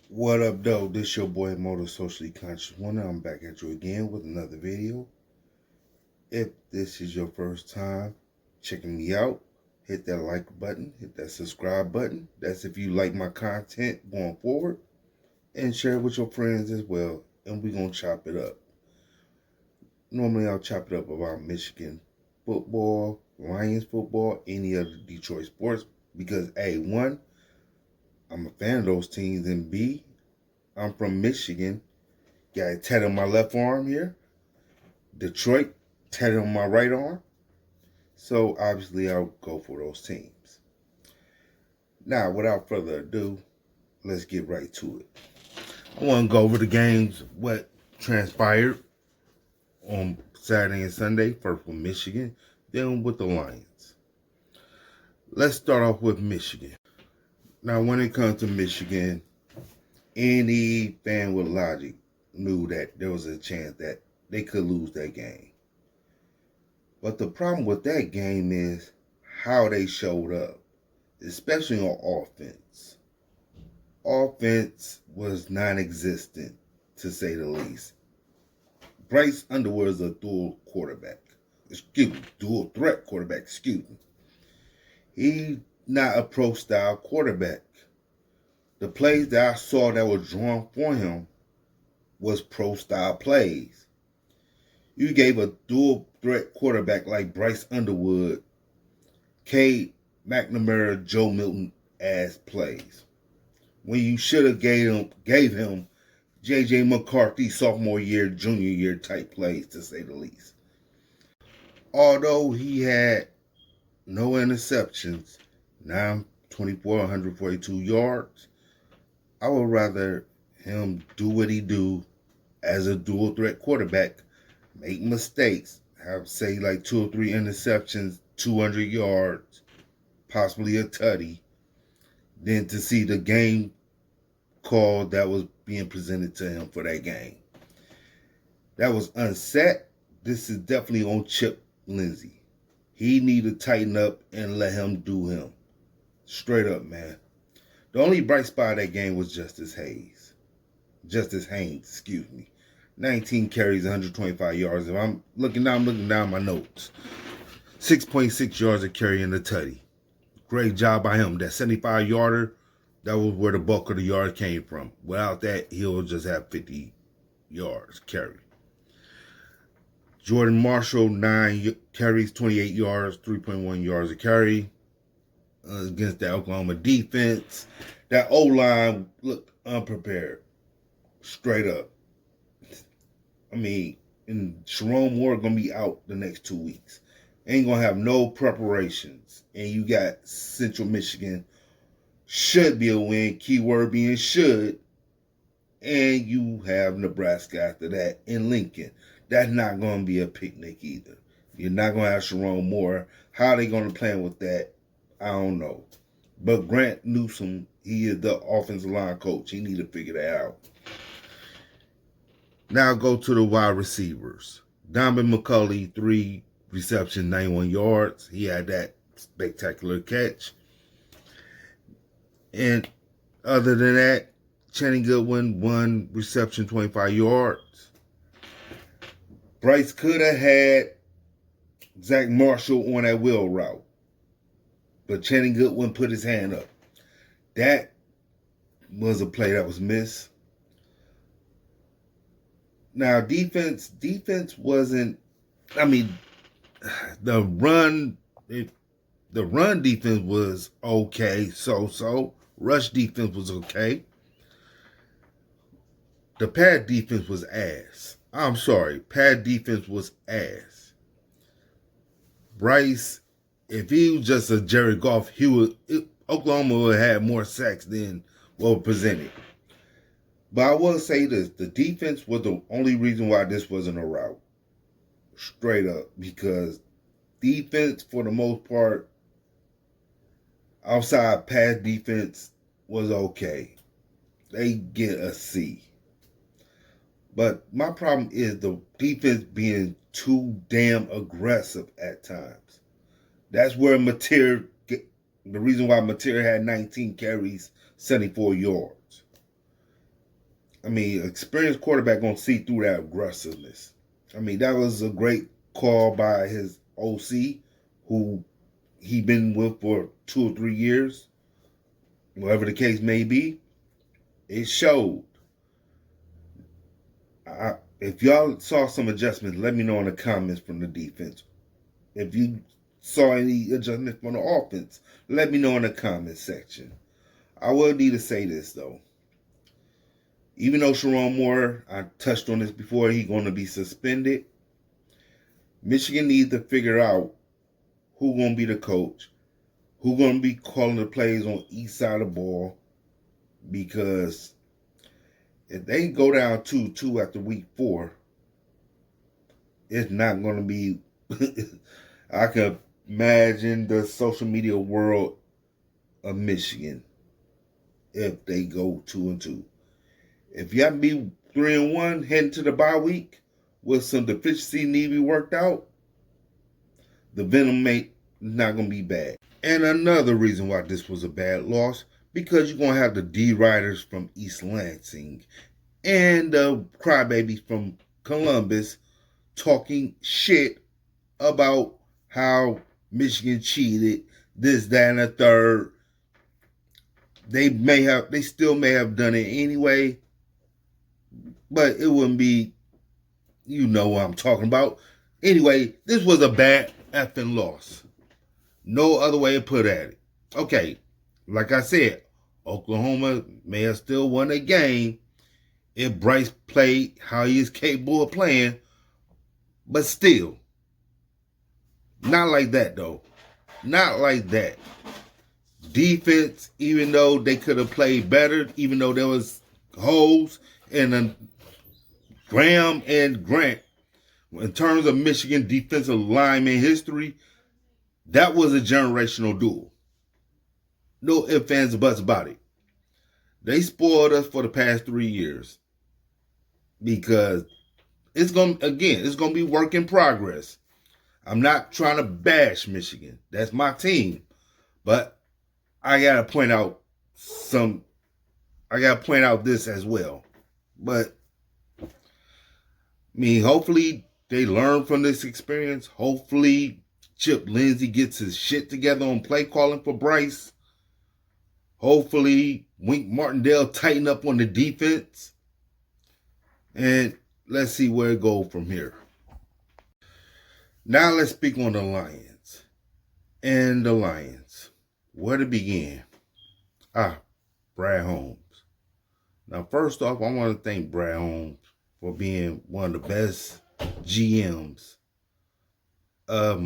What up, though? This your boy Motor Socially Conscious Wonder. I'm back at you again with another video. If this is your first time checking me out, hit that like button, hit that subscribe button. That's if you like my content going forward. And share it with your friends as well. And we're going to chop it up. Normally, I'll chop it up about Michigan football, Lions football, any other Detroit sports. Because A, one, I'm a fan of those teams. And B, I'm from Michigan. Got a tat on my left arm here. Detroit, tatted on my right arm. So obviously I'll go for those teams. Now, without further ado, let's get right to it. I want to go over the games, what transpired on Saturday and Sunday. First with Michigan, then with the Lions. Let's start off with Michigan. Now, when it comes to Michigan, any fan with logic knew that there was a chance that they could lose that game. But the problem with that game is how they showed up, especially on offense. Offense was non-existent, to say the least. Bryce Underwood is a dual threat quarterback, He's not a pro-style quarterback. The plays that I saw that were drawn for him was pro-style plays. You gave a dual threat quarterback like Bryce Underwood, Cade McNamara, Joe Milton as plays, when you should have gave him J.J. McCarthy sophomore year, junior year type plays, to say the least. Although he had no interceptions, 924, 142 yards, I would rather him do what he do as a dual threat quarterback, make mistakes, have say like 2 or 3 interceptions, 200 yards, possibly a tutty, than to see the game call that was being presented to him for that game. That was unset. This is definitely on Chip Lindsey. He need to tighten up and let him do him. Straight up, man. The only bright spot of that game was Justice Haynes, 19 carries, 125 yards. If I'm looking down my notes. 6.6 yards a carry in the tutty. Great job by him. That 75-yarder, that was where the bulk of the yards came from. Without that, he'll just have 50 yards carry. Jordan Marshall, 9 carries, 28 yards, 3.1 yards a carry against the Oklahoma defense. That O-line looked unprepared. Straight up. I mean, and Sharon Moore going to be out the next 2 weeks. Ain't going to have no preparations. And you got Central Michigan. Should be a win. Keyword being should. And you have Nebraska after that in Lincoln. That's not going to be a picnic either. You're not going to have Sharon Moore. How are they going to plan with that? I don't know. But Grant Newsom, he is the offensive line coach. He need to figure that out. Now go to the wide receivers. Donovan McCulley, 3 receptions, 91 yards. He had that spectacular catch. And other than that, Channing Goodwin, 1 reception, 25 yards. Bryce could have had Zach Marshall on that wheel route. But Channing Goodwin put his hand up. That was a play that was missed. Now, defense wasn't, I mean, the run defense was okay, so. Rush defense was okay. The pad defense was ass. I'm sorry, pad defense was ass. Bryce, if he was just a Jerry Goff, Oklahoma would have had more sacks than what was presented. But I will say this, the defense was the only reason why this wasn't a rout. Straight up. Because defense, for the most part, outside pass defense, was okay. They get a C. But my problem is the defense being too damn aggressive at times. That's where the reason why Mateer had 19 carries, 74 yards. experienced quarterback gonna see through that aggressiveness. That was a great call by his OC, who he been with for 2 or 3 years, whatever the case may be. It showed. If y'all saw some adjustments, let me know in the comments from the defense. If you saw any adjustments from the offense, let me know in the comment section. I will need to say this, though. Even though Sharon Moore, I touched on this before, he's going to be suspended, Michigan needs to figure out who's going to be the coach, who's going to be calling the plays on each side of the ball, because if they go down 2-2 after week 4, it's not going to be... I can imagine the social media world of Michigan if they go 2-2. If you have to be 3-1 heading to the bye week with some deficiency need to be worked out, the venom mate is not going to be bad. And another reason why this was a bad loss, because you're going to have the D-Riders from East Lansing and the crybabies from Columbus talking shit about how Michigan cheated, this, that, and the third. They still may have done it anyway, but it wouldn't be, you know what I'm talking about. Anyway, this was a bad effing loss. No other way to put it. Okay, like I said, Oklahoma may have still won a game if Bryce played how he is capable of playing, but still, not like that, though. Not like that. Defense, even though they could have played better, even though there was holes in Graham and Grant, in terms of Michigan defensive lineman history, that was a generational duel. No ifs, ands, or buts about it. They spoiled us for the past 3 years because it's going to be work in progress. I'm not trying to bash Michigan. That's my team. But I got to point out this as well. But hopefully they learn from this experience. Hopefully Chip Lindsey gets his shit together on play calling for Bryce. Hopefully Wink Martindale tighten up on the defense. And let's see where it goes from here. Now let's speak on the Lions. And the Lions. Where to begin? Brad Holmes. Now, first off, I want to thank Brad Holmes for being one of the best GMs of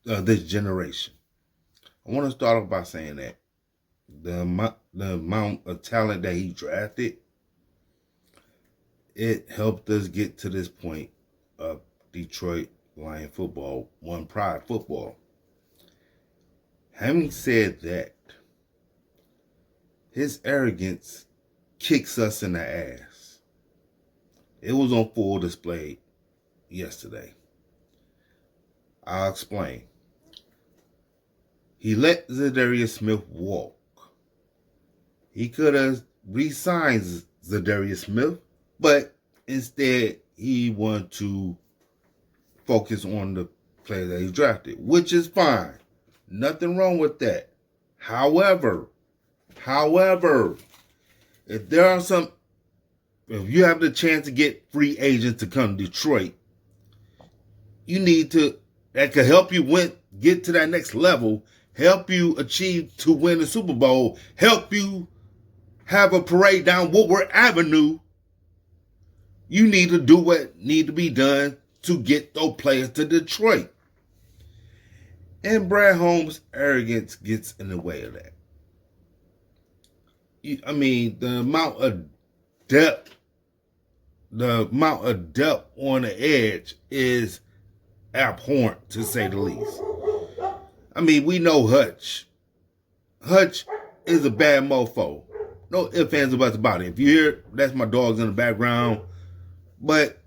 this generation. I want to start off by saying that the amount of talent that he drafted, it helped us get to this point of Detroit Lion football, One Pride football. Having said that, his arrogance kicks us in the ass. It was on full display yesterday. I'll explain. He let Zadarius Smith walk. He could have re-signed Zadarius Smith, but instead he wanted to focus on the player that he drafted, which is fine. Nothing wrong with that. However, if you have the chance to get free agents to come to Detroit, that could help you get to that next level, help you achieve to win the Super Bowl, help you have a parade down Woodward Avenue. You need to do what need to be done to get those players to Detroit. And Brad Holmes' arrogance gets in the way of that. The amount of depth on the edge is abhorrent, to say the least. We know Hutch. Hutch is a bad mofo. No ifs, ands, or buts about it. If you hear, that's my dogs in the background. But,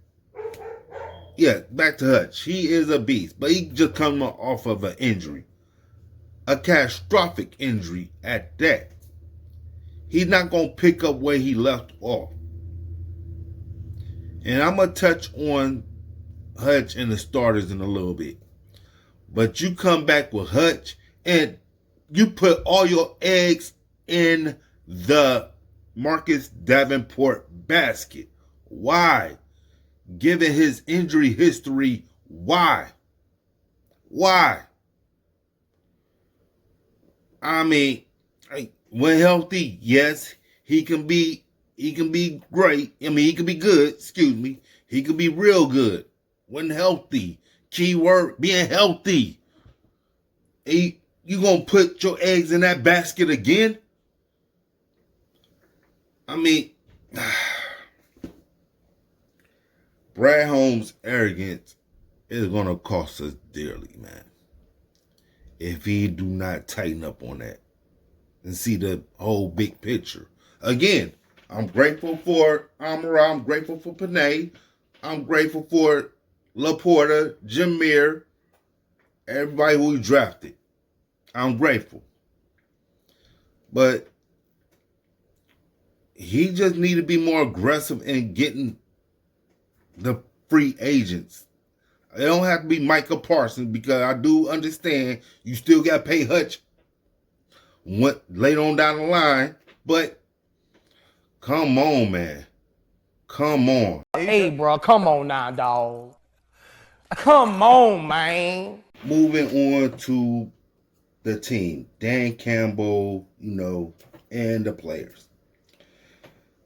yeah, back to Hutch. He is a beast. But he just come off of an injury. A catastrophic injury at that. He's not going to pick up where he left off. And I'm going to touch on Hutch and the starters in a little bit. But you come back with Hutch and you put all your eggs in the Marcus Davenport basket. Why? Given his injury history, why? Why? I mean, when healthy, yes, he can be great. I mean, he can be good, excuse me. He can be real good when healthy. Keyword, being healthy. You gonna put your eggs in that basket again? I mean, Brad Holmes' arrogance is gonna cost us dearly, man. If he do not tighten up on that and see the whole big picture. Again, I'm grateful for Amara. I'm grateful for Panay. I'm grateful for Laporta, Jameer, everybody who drafted. I'm grateful. But he just need to be more aggressive in getting the free agents. It don't have to be Micah Parsons, because I do understand you still got to pay Hutch later on down the line. But come on, man. Come on. Hey, bro, come on now, dog. Come on, man. Moving on to the team. Dan Campbell, and the players.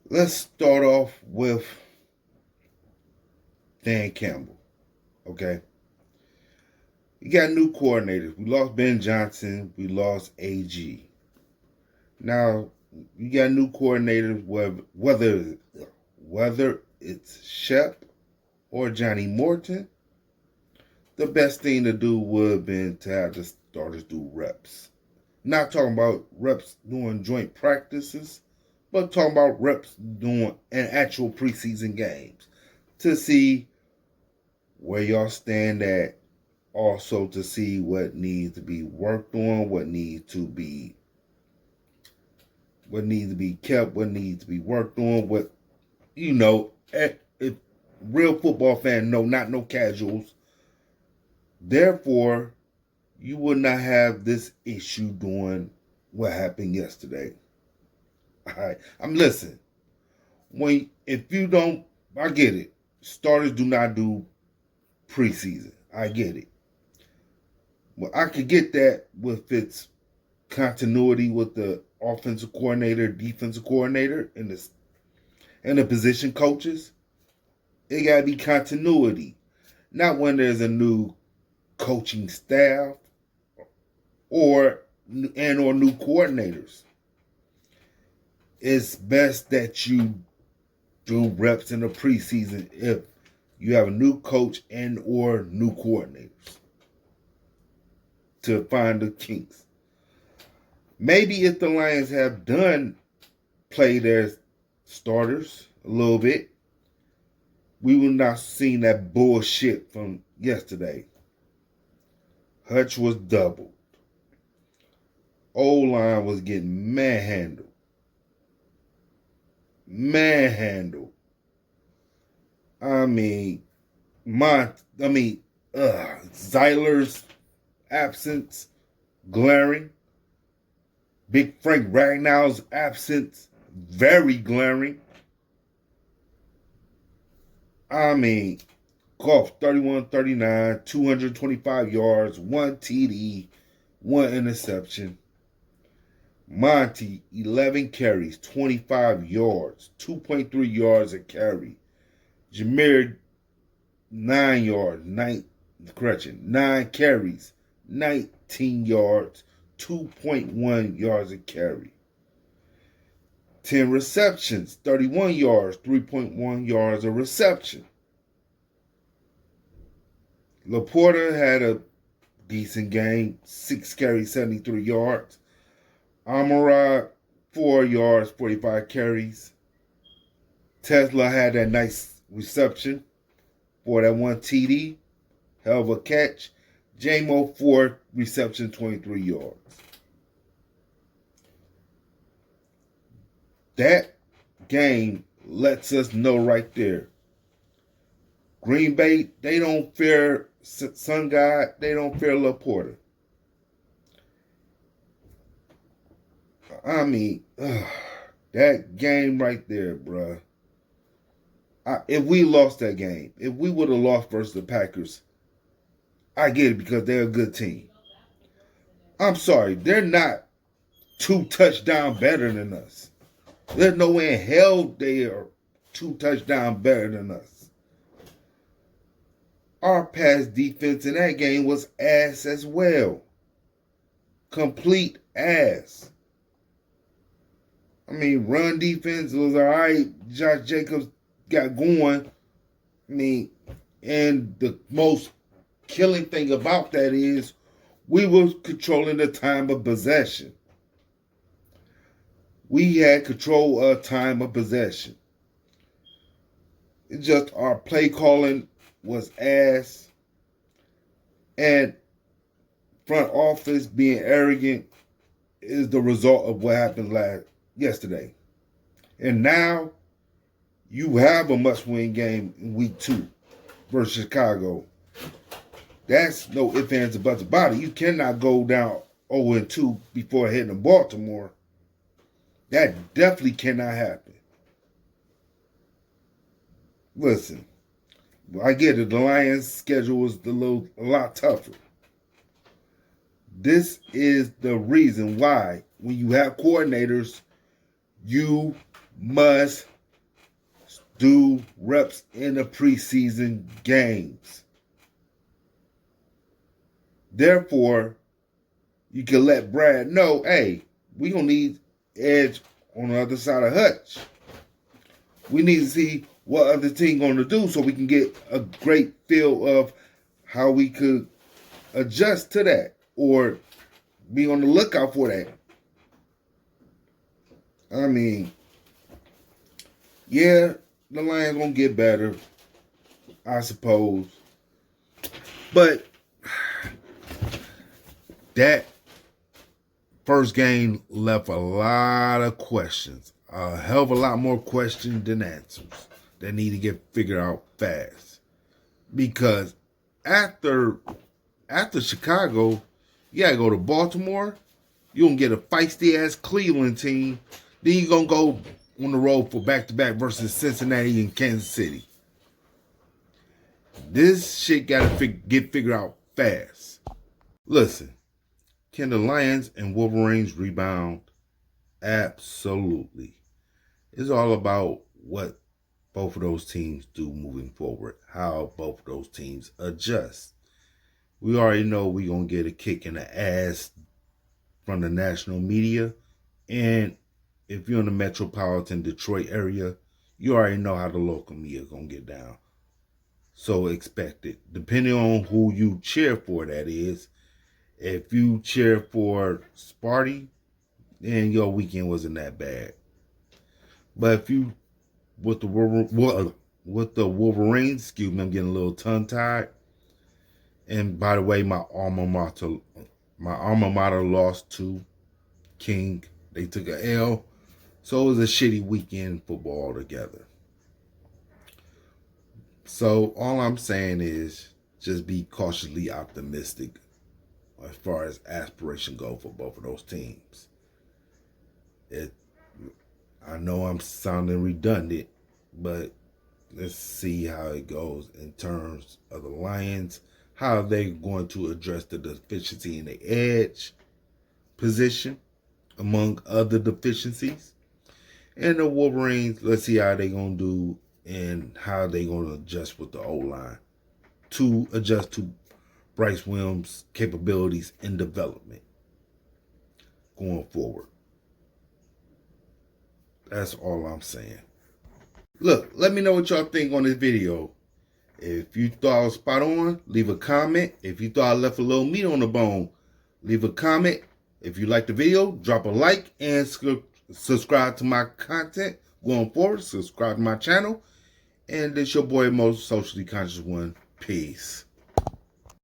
Let's start off with Dan Campbell. Okay? We got new coordinators. We lost Ben Johnson. We lost AG. Now, you got new coordinators, whether it's Shep or Johnny Morton. The best thing to do would have been to have the starters do reps. Not talking about reps doing joint practices, but talking about reps doing an actual preseason games to see where y'all stand at. Also to see what needs to be worked on, what needs to be kept, what needs to be worked on, if real football fans know, not no casuals. Therefore, you would not have this issue doing what happened yesterday. All right. Listen. If you don't, I get it. Starters do not do preseason. I get it. Well, I could get that with its continuity with the offensive coordinator, defensive coordinator, and the position coaches. It gotta be continuity. Not when there's a new coaching staff or new coordinators. It's best that you do reps in the preseason if you have a new coach and or new coordinators to find the kinks. Maybe if the Lions have play their starters a little bit, we would not seen that bullshit from yesterday. Hutch was doubled. O-line was getting manhandled. I mean, Zeiler's absence, glaring. Big Frank Ragnow's absence, very glaring. I mean, Goff 31-39, 225 yards, 1 TD, 1 interception. Monty, 11 carries, 25 yards, 2.3 yards a carry. Jameer, 9 carries, 19 yards, 2.1 yards a carry. 10 receptions, 31 yards, 3.1 yards a reception. Laporta had a decent game, 6 carries, 73 yards. Amara, 4 yards, 45 carries. Tesla had that nice reception for that 1 TD. Hell of a catch. J-Mo, 4 reception, 23 yards. That game lets us know right there. Green Bay, they don't fear Sun God. They don't fear Laporta. I mean, that game right there, bruh. If we lost that game, if we would have lost versus the Packers, I get it because they're a good team. I'm sorry, they're not 2 touchdowns better than us. There's no way in hell they are 2 touchdowns better than us. Our pass defense in that game was ass as well. Complete ass. I mean, run defense was all right. Josh Jacobs got going. I mean, and the most killing thing about that is we were controlling the time of possession. We had control of time of possession. It's just our play calling was ass. And front office being arrogant is the result of what happened yesterday. And now you have a must-win game in week 2 versus Chicago. That's no ifs, ands, or buts about it. You cannot go down 0-2 before hitting Baltimore. That definitely cannot happen. Listen, I get it. The Lions' schedule was a lot tougher. This is the reason why, when you have coordinators, you must do reps in the preseason games. Therefore, you can let Brad know, hey, we gonna need edge on the other side of Hutch. We need to see what other team going to do so we can get a great feel of how we could adjust to that or be on the lookout for that. I mean, yeah, the Lions going to get better, I suppose. But that first game left a lot of questions. A hell of a lot more questions than answers that need to get figured out fast. Because after Chicago, you got to go to Baltimore. You're going to get a feisty-ass Cleveland team. Then you're going to go on the road for back-to-back versus Cincinnati and Kansas City. This shit got to get figured out fast. Listen, can the Lions and Wolverines rebound? Absolutely. It's all about what both of those teams do moving forward, how both of those teams adjust. We already know we're going to get a kick in the ass from the national media. And if you're in the metropolitan Detroit area, you already know how the local media is going to get down. So expect it. Depending on who you cheer for, that is. If you cheer for Sparty, then your weekend wasn't that bad. But if you, with the Wolverines, excuse me, I'm getting a little tongue-tied. And by the way, my alma mater lost to King. They took a L. So it was a shitty weekend football altogether. So all I'm saying is just be cautiously optimistic as far as aspiration go for both of those teams. I know I'm sounding redundant, but let's see how it goes in terms of the Lions. How are they going to address the deficiency in the edge position, among other deficiencies? And the Wolverines, let's see how they're going to do and how they're going to adjust with the O-line to adjust to Bryce Williams' capabilities in development going forward. That's all I'm saying. Look, let me know what y'all think on this video. If you thought I was spot on, leave a comment. If you thought I left a little meat on the bone, leave a comment. If you liked the video, drop a like and subscribe to my content going forward. Subscribe to my channel. And this your boy, most socially conscious one. Peace.